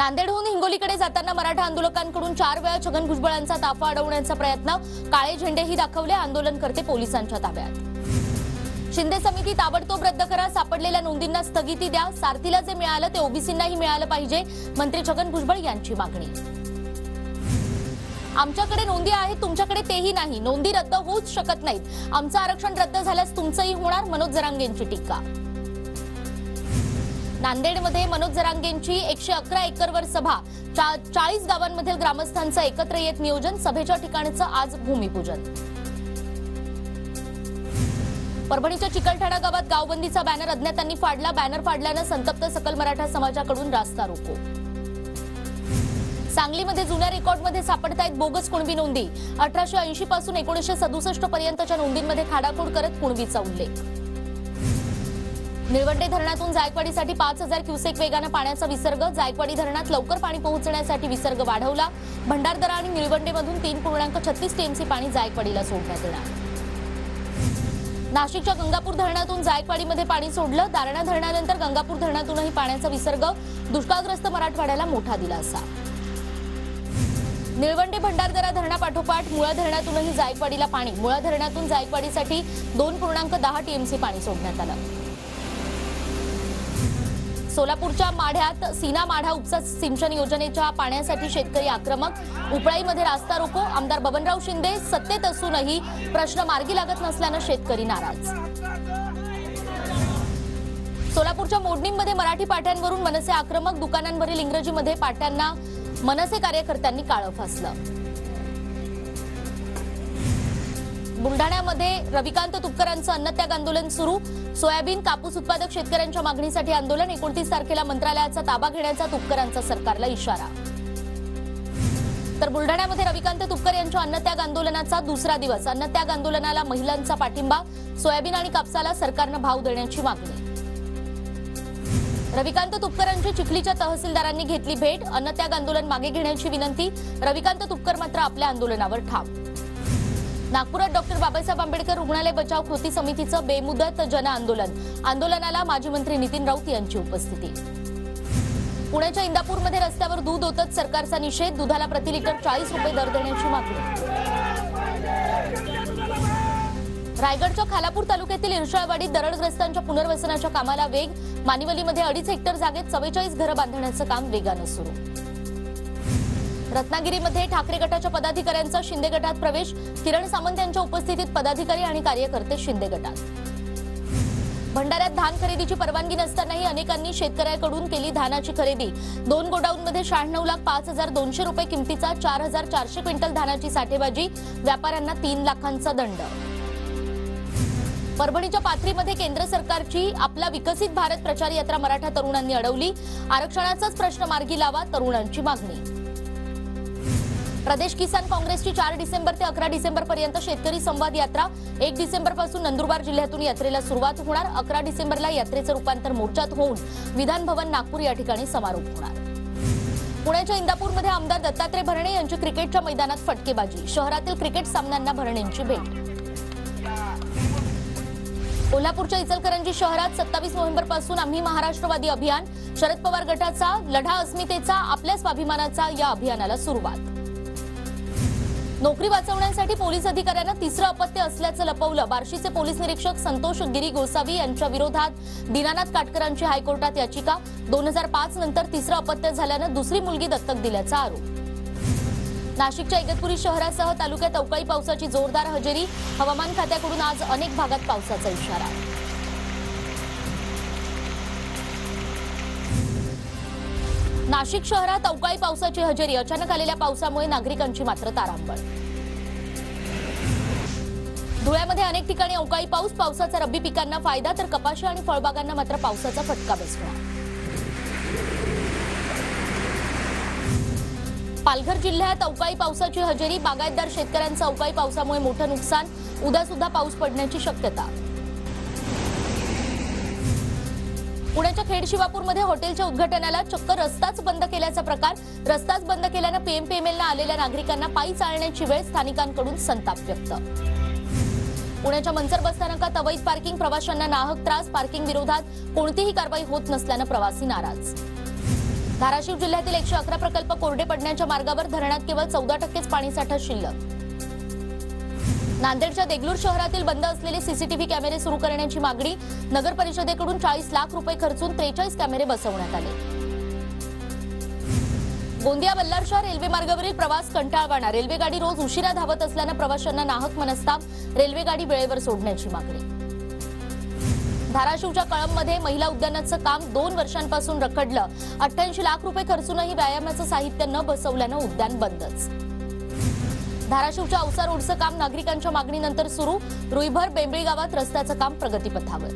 नांदेडहून हिंगोलीकडे जाताना मराठा आंदोलकांकडून 4 वेळा छगन भुजबळांचा ताफा अडवण्याचा प्रयत्न, काळे झेंडेही दाखवले, आंदोलनकर्ते पोलिसांच्या ताब्यात। शिंदे समिती ताबडतोब रद्द करा, सापडलेल्या नोंदींना स्थगिती द्या, सारथीला जे मिळालं ते ओबीसींनाही मिळालं पाहिजे, मंत्री छगन भुजबळ यांची मागणी। आमच्याकडे नोंदी आहेत, तुमच्याकडे तेही नाही, नोंदी रद्द होऊच शकत नाहीत, आमचं आरक्षण रद्द झाल्यास तुमचंही होणार, मनोज जरांगेंची टीका। नांदेडमध्ये मनोज जरांगेंची 111 एकरवर सभा, 40 गावांमधील ग्रामस्थांचं एकत्र येत नियोजन, सभेच्या ठिकाणचं आज भूमिपूजन। परभणीच्या चिकलठाणा गावात गावबंदीचा बॅनर अज्ञातांनी फाडला, बॅनर फाडल्यानं संतप्त सकल मराठा समाजाकडून रास्ता रोको। सांगलीमध्ये जुन्या रेकॉर्डमध्ये सापडतायत बोगस कुणबी नोंदी, 1880 पासून 1967 पर्यंतच्या नोंदींमध्ये खाडाखोड करत कुणबीचा उल्लेख। निळवंडे धरणातून जायकवाडीसाठी 5000 क्युसेक वेगानं पाण्याचा विसर्ग, जायकवाडी धरणात लवकर पाणी पोहोचण्यासाठी विसर्ग वाढवला, भंडारदरा आणि निळवंडेमधून 3.36 टीएमसी पाणी जायकवाडीला सोडण्यात येणार। नाशिकच्या गंगापूर धरणातून जायकवाडीमध्ये पाणी सोडलं, दारणा धरणानंतर गंगापूर धरणातूनही पाण्याचा विसर्ग, दुष्काळग्रस्त मराठवाड्याला मोठा दिलासा। निळवंडे भंडारदरा धरणापाठोपाठ मुळा धरणातूनही जायकवाडीला पाणी, मुळा धरणातून जायकवाडीसाठी 2.10 टीएमसी पाणी सोडण्यात आलं। सोलापूरच्या माढ्यात सीना माढा उपसा सिंचन योजनेच्या पाण्यासाठी शेतकरी आक्रमक, उपळाईमध्ये रास्ता रोको, आमदार बबनराव शिंदे सत्तेत असूनही प्रश्न मार्गी लागत नसल्यानं शेतकरी नाराज। सोलापूरच्या मोडणीमध्ये मराठी पाट्यांवरून मनसे आक्रमक, दुकानांवरील इंग्रजीमध्ये पाट्यांना मनसे कार्यकर्त्यांनी काळं फासलं। बुलढाण्यामध्ये रविकांत तुपकरांचं अन्नत्याग आंदोलन सुरू, सोयाबीन कापूस उत्पादक शेतकऱ्यांच्या मागणीसाठी आंदोलन, 29 तारखेला मंत्रालयाचा ताबा घेण्याचा तुपकरांचा सरकारला इशारा। तर बुलढाण्यामध्ये रविकांत तुपकर यांच्या अन्नत्याग आंदोलनाचा दुसरा दिवस, अन्नत्याग आंदोलनाला महिलांचा पाठिंबा, सोयाबीन आणि कापसाला सरकारनं भाव देण्याची मागणी। रविकांत तुपकरांची चिखलीच्या तहसीलदारांनी घेतली भेट, अन्नत्याग आंदोलन मागे घेण्याची विनंती, रविकांत तुपकर मात्र आपल्या आंदोलनावर ठाम। नागपुरात डॉक्टर बाबासाहेब आंबेडकर रुग्णालय बचाव कृती समितीचं बेमुदत जन आंदोलन, आंदोलनाला माजी मंत्री नितीन राऊत यांची उपस्थिती। पुण्याच्या इंदापूरमध्ये रस्त्यावर दूध ओतत सरकारचा निषेध, दुधाला प्रति लिटर 40 रुपये दर देण्याची मागणी। रायगडच्या खालापूर तालुक्यातील इरशाळवाडीत दरडग्रस्तांच्या पुनर्वसनाच्या कामाला वेग, मानिवलीमध्ये 2.5 हेक्टर जागेत 44 घरं बांधण्याचं काम वेगानं सुरू। रत्नागिरीमध्ये ठाकरे गटाच्या पदाधिकाऱ्यांचा शिंदे गटात प्रवेश, किरण सामंत यांच्या उपस्थितीत पदाधिकारी आणि कार्यकर्ते शिंदे गटात। भंडाऱ्यात धान खरेदीची परवानगी नसतानाही अनेकांनी शेतकऱ्यांकडून केली धानाची खरेदी, 2 गोडाऊनमध्ये 96,05,200 रुपये किमतीचा 4400 क्विंटल धानाची साठेबाजी, व्यापाऱ्यांना 3 लाखांचा दंड। परभणीच्या पाथरीमध्ये केंद्र सरकारची आपला विकसित भारत प्रचार यात्रा मराठा तरुणांनी अडवली, आरक्षणाचाच प्रश्न मार्गी लावा, तरुणांची मागणी। प्रदेश किसान काँग्रेसची 4 डिसेंबर ते 11 डिसेंबर पर्यंत शेतकरी संवाद यात्रा, 1 डिसेंबर पासून नंदुरबार जिल्ह्यातून यात्रेला सुरुवात होणार, 11 डिसेंबरला यात्रेचं रूपांतर मोर्चात होऊन विधान भवन नागपूर या ठिकाणी समारोप होणार। पुण्याच्या इंदापूरमध्ये आमदार दत्तात्रय भरणे यांची क्रिकेटच्या मैदानात फटकेबाजी, शहरातील क्रिकेट सामन्यांना भरणेंची भेट। कोल्हापूरच्या इचलकरंजी शहरात 27 नोव्हेंबरपासून आम्ही महाराष्ट्रवादी अभियान, शरद पवार गटाचा लढा अस्मितेचा आपल्या स्वाभिमानाचा या अभियानाला सुरुवात। नोकरी वाचवण्यासाठी पोलीस अधिकाऱ्यांना तिसरं अपत्य असल्याचं लपवलं, बार्शीचे पोलीस निरीक्षक संतोष गिरी गोसावी यांच्या विरोधात दीनानाथ काटकरांची हायकोर्टात याचिका, 2005 नंतर तिसरं अपत्य झाल्यानं दुसरी मुलगी दत्तक दिल्याचा आरोप। नाशिकच्या इगतपुरी शहरासह तालुक्यात अवकाळी पावसाची जोरदार हजेरी, हवामान खात्याकडून आज अनेक भागात पावसाचा इशारा। नाशिक शहरात अवकाळी पावसाची हजेरी, अचानक आलेल्या पावसामुळे नागरिकांची मात्र तारांबळ। धुळ्यामध्ये अनेक ठिकाणी अवकाळी पाऊस, पावसाचा रब्बी पिकांना फायदा तर कपाशी आणि फळबागांना मात्र पावसाचा फटका बसणार। पालघर जिल्ह्यात अवकाळी पावसाची हजेरी, बागायतदार शेतकऱ्यांचं अवकाळी पावसामुळे मोठं नुकसान, उद्या सुद्धा पाऊस पडण्याची शक्यता। पुण्याच्या खेड शिवापूरमध्ये हॉटेलच्या उद्घाटनाला चक्क रस्ताच बंद केल्याचा प्रकार, रस्ताच बंद केल्यानं पीएमपीएमएलला आलेल्या नागरिकांना पायी चालण्याची वेळ, स्थानिकांकडून संताप व्यक्त। पुण्याच्या मंचर बसस्थानकात अवैध पार्किंग, प्रवाशांना नाहक त्रास, पार्किंग विरोधात कोणतीही कारवाई होत नसल्यानं प्रवासी नाराज। धाराशिव जिल्ह्यातील 111 प्रकल्प कोरडे पडण्याच्या मार्गावर, धरणात केवळ 14% पाणीसाठा शिल्लक. नांदेडच्या देगलूर शहरातील बंद असलेले सीसीटीव्ही कॅमेरे सुरू करण्याची मागणी. नगर परिषदेकडून 40 लाख रुपये खर्चून 43 कॅमेरे बसवण्यात आले. गोंदिया बल्लारशाह रेल्वे मार्गावरील प्रवास कंटाळवाणा. रेल्वेगाडी रोज उशिरा धावत असल्यानं प्रवाशांना नाहक मनस्ताप. रेल्वेगाडी वेळेवर सोडण्याची मागणी. धाराशिवच्या कळंबमध्ये महिला उद्यानाचं काम 2 वर्षांपासून रखडलं. 88 लाख रुपये खर्चूनही व्यायामाचं साहित्य न बसवल्यानं उद्यान बंदच. धाराशिवच्या औसा रोडचं काम नागरिकांच्या मागणीनंतर सुरू. रुईभर बेंबळी गावात रस्त्याचं काम प्रगतीपथावर.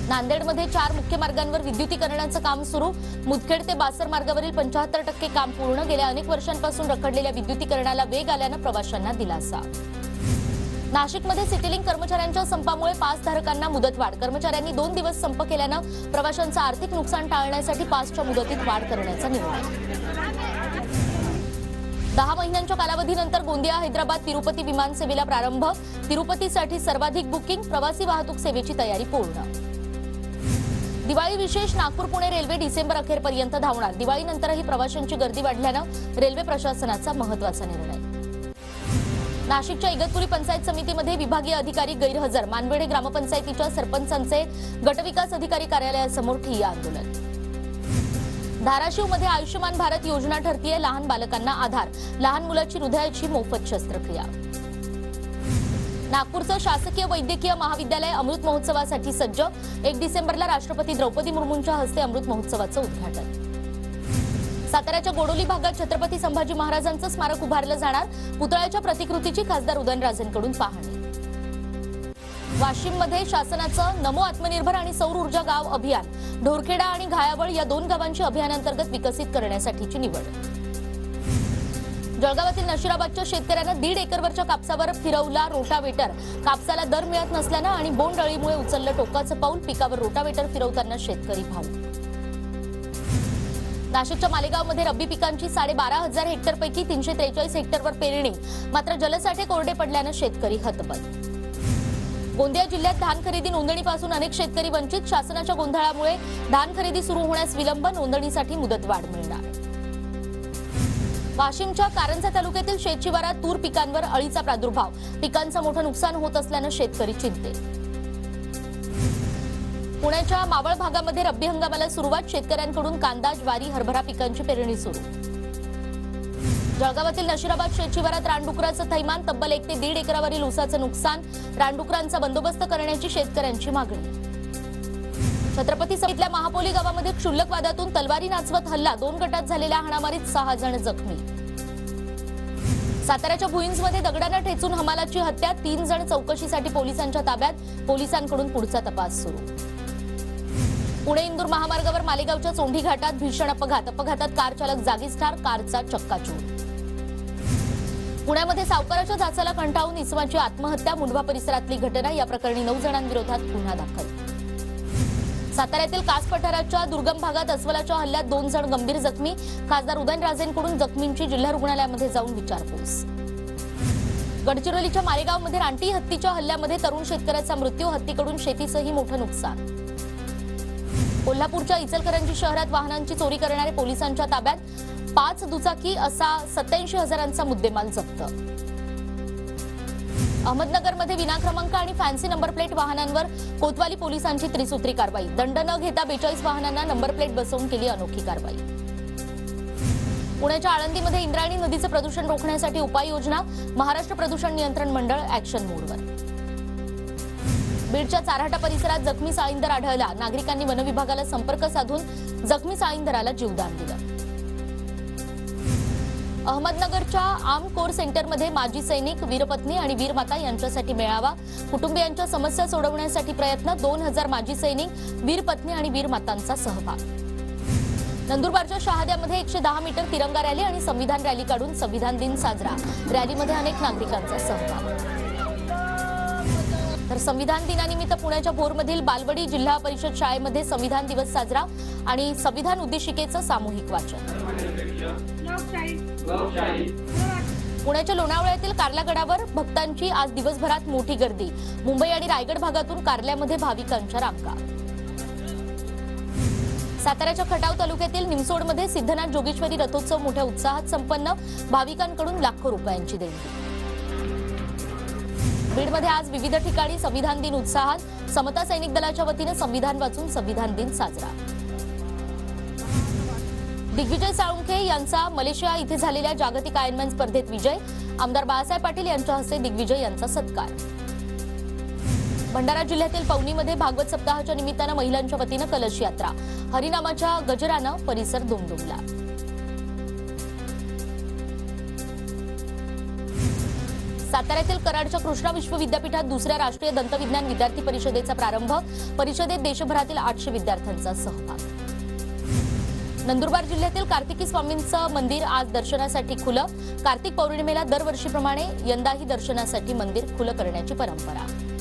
नांदेडमध्ये 4 मुख्य मार्गांवर विद्युतीकरणाचं काम सुरू. मुदखेड ते बासर मार्गावरील 75% काम पूर्ण. गेल्या अनेक वर्षांपासून रखडलेल्या विद्युतीकरणाला वेग आल्यानं प्रवाशांना दिलासा. नाशिकमध्ये सिटीलिंक कर्मचाऱ्यांच्या संपामुळे पासधारकांना मुदतवाढ. कर्मचाऱ्यांनी 2 दिवस संप केल्यानं प्रवाशांचं आर्थिक नुकसान टाळण्यासाठी पासच्या मुदतीत वाढ करण्याचा निर्णय. 10 महिन्यांच्या कालावधीनंतर गोंदिया हैदराबाद तिरुपती विमान सेवेला प्रारंभ. तिरुपतीसाठी सर्वाधिक बुकिंग. प्रवासी वाहतूक सेवेची तयारी पूर्ण. दिवाळी विशेष नागपूर पुणे रेल्वे डिसेंबर अखेरपर्यंत धावणार. दिवाळीनंतरही प्रवाशांची गर्दी वाढल्यानं रेल्वे प्रशासनाचा महत्त्वाचा निर्णय. नाशिकच्या इगतपुरी पंचायत समितीमध्ये विभागीय अधिकारी गैरहजर. मानवेडे ग्रामपंचायतीच्या सरपंचांचे गटविकास अधिकारी कार्यालयासमोर ठिय्या आंदोलन. धाराशिवमध्ये आयुष्यमान भारत योजना ठरतीये लहान बालकांना आधार. लहान मुलाची हृदयाची मोफत शस्त्रक्रिया. नागपूरचं शासकीय वैद्यकीय महाविद्यालय अमृत महोत्सवासाठी सज्ज. 1 डिसेंबरला राष्ट्रपती द्रौपदी मुर्मूंच्या हस्ते अमृत महोत्सवाचं उद्घाटन. साताऱ्याच्या गोडोली भागात छत्रपती संभाजी महाराजांचं स्मारक उभारलं जाणार. पुतळ्याच्या प्रतिकृतीची खासदार उदयनराजेंकडून पाहणी. वाशिममध्ये शासनाचं नमो आत्मनिर्भर आणि सौर ऊर्जा गाव अभियान. ढोरखेडा आणि घायावळ या 2 गावांची अभियानांतर्गत विकसित करण्यासाठीची निवड. जळगावातील नशिराबादच्या शेतकऱ्यांना 1.5 एकरवरच्या कापसावर फिरवला रोटावेटर. कापसाला दर मिळत नसल्यानं आणि बोंडअळीमुळे उचललं टोकाचं पाऊल. पिकावर रोटावेटर फिरवताना शेतकरी भाऊ. नाशिकच्या मालेगावमध्ये रब्बी पिकांची 12,500 हेक्टरपैकी 343 हेक्टरवर पेरणी. मात्र जलसाठे कोरडे पडल्यानं शेतकरी हतबल. गोंदिया जिल्ह्यात धान खरेदी नोंदणीपासून अनेक शेतकरी वंचित. शासनाच्या गोंधळामुळे धान खरेदी सुरू होण्यास विलंब. नोंदणीसाठी मुदतवाढ मिळणार. वाशिमच्या कारंजा तालुक्यातील शेतशिवारात तूर पिकांवर अळीचा प्रादुर्भाव. पिकांचं मोठं नुकसान होत असल्यानं शेतकरी चिंतेत. पुण्याच्या मावळ भागामध्ये रब्बी हंगामाला सुरुवात. शेतकऱ्यांकडून कांदा, ज्वारी, हरभरा पिकांची पेरणी सुरू. जळगावातील नशिराबाद शेतशिवारात रानडुकराचं थैमान. तब्बल 1 ते 1.5 एकरावरील ऊसाचं नुकसान. रानडुकरांचा बंदोबस्त करण्याची शेतकऱ्यांची मागणी. छत्रपती समितीतल्या महापोली गावामध्ये क्षुल्लक वादातून तलवारी नाचवत हल्ला. 2 गटात झालेल्या हाणामारीत 6 जण जखमी. साताऱ्याच्या भुईंजमध्ये दगडानं ठेचून हमालाची हत्या. 3 जण चौकशीसाठी पोलिसांच्या ताब्यात. पोलिसांकडून पुढचा तपास सुरू. पुणे इंदूर महामार्गावर मालेगावच्या चोंढी घाटात भीषण अपघात. अपघातात कार चालक जागीच ठार. कारचा चक्काचूर. पुण्यामध्ये सावकाराच्या जाचाला कंटाळून इसमाची आत्महत्या. मुंढवा परिसरातली घटना. या प्रकरणी 9 जणांविरोधात गुन्हा दाखल. साताऱ्यातील कास पठाराच्या दुर्गम भागात अस्वलाच्या हल्ल्यात 2 जण गंभीर जखमी. खासदार उदयनराजेंकडून जखमींची जिल्हा रुग्णालयामध्ये जाऊन विचारपूस. गडचिरोलीच्या मारेगावमध्ये रानटी हत्तीच्या हल्ल्यामध्ये तरुण शेतकऱ्याचा मृत्यू. हत्तीकडून शेतीचंही मोठं नुकसान. कोल्हापूरच्या इचलकरंजी शहरात वाहनांची चोरी करणारे पोलिसांच्या ताब्यात. 5 दुचाकी असा 87,000चा मुद्देमाल जप्त. अहमदनगरमध्ये विनाक्रमांक आणि फॅन्सी नंबर प्लेट वाहनांवर कोतवाली पोलिसांची त्रिसूत्री कारवाई. दंड न घेता 42 वाहनांना नंबर प्लेट बसवून केली अनोखी कारवाई. पुण्याच्या आळंदीमध्ये इंद्रायणी नदीचं प्रदूषण रोखण्यासाठी उपाययोजना. महाराष्ट्र प्रदूषण नियंत्रण मंडळ ॲक्शन मोडवर. बीडच्या चारहाटा परिसरात जखमी साळींदर आढळला. नागरिकांनी वनविभागाला संपर्क साधून जखमी साळींदराला जीवदान दिलं. अहमदनगरच्या आर्म कोर सेंटरमध्ये माजी सैनिक, वीरपत्नी आणि वीरमाता यांच्यासाठी मेळावा. कुटुंबियांच्या समस्या सोडवण्यासाठी प्रयत्न. 2000 माजी सैनिक, वीरपत्नी आणि वीरमातांचा सहभाग. नंदुरबारच्या शहाद्यामध्ये 110 मीटर तिरंगा रॅली आणि संविधान रॅली काढून संविधान दिन साजरा. रॅलीमध्ये अनेक नागरिकांचा सहभाग. तर संविधान दिनानिमित्त पुण्याच्या भोरमधील बालवडी जिल्हा परिषद शाळेमध्ये संविधान दिवस साजरा आणि संविधान उद्देशिकेचं सामूहिक वाचन. पुण्याच्या लोणावळ्यातील कार्लागडावर भक्तांची आज दिवसभरात मोठी गर्दी. मुंबई आणि रायगड भागातून कार्ल्यामध्ये भाविकांच्या रांगा. साताऱ्याच्या खटाव तालुक्यातील निमसोडमध्ये सिद्धनाथ जोगेश्वरी रथोत्सव मोठ्या उत्साहात संपन्न, भाविकांकडून लाखो रुपयांची देणगी. बीडमध्ये आज विविध ठिकाणी संविधान दिन उत्साहात, समता सैनिक दलाच्या वतीने संविधान वाचून संविधान दिन साजरा. दिग्विजय साळुंखे यांचा मलेशिया इथे झालेल्या जागतिक आयर्नमॅन स्पर्धेत विजय, आमदार बाळासाहेब पाटील यांच्या हस्ते दिग्विजय यांचा सत्कार. भंडारा जिल्ह्यातील पवनीमध्ये भागवत सप्ताहाच्या निमित्तानं महिलांच्या वतीनं कलश यात्रा, हरिनामाच्या गजरानं परिसर दुमदुमला. साताऱ्यातील कराडच्या कृष्णा विश्वविद्यापीठात दुसऱ्या राष्ट्रीय दंतविज्ञान विद्यार्थी परिषदेचा प्रारंभ, परिषदेत देशभरातील 800 विद्यार्थ्यांचा सहभाग. नंदुरबार जिल्ह्यातील कार्तिकी स्वामींचं मंदिर आज दर्शनासाठी खुलं, कार्तिक पौर्णिमेला दरवर्षीप्रमाणे यंदाही दर्शनासाठी मंदिर खुलं करण्याची परंपरा.